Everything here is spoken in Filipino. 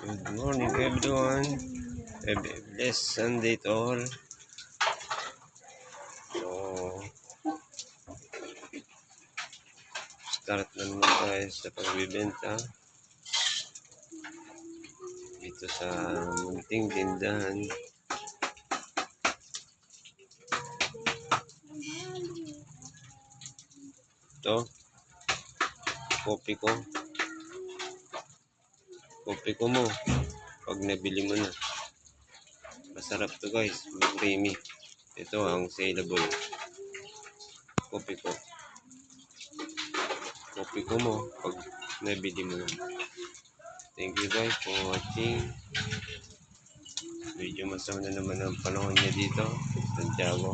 Good morning everyone. Blessed Sunday to all. So, start na naman tayo sa pagbibenta dito sa munting tindahan. Ito, kopi ko. Kopi ko mo pag nabili mo na. Masarap to guys, creamy. Ito ang saleable. Kopi ko. Kopi ko mo pag nabili mo na. Thank you guys for watching. Medyo masama na naman ang panahon niya dito, Santiago.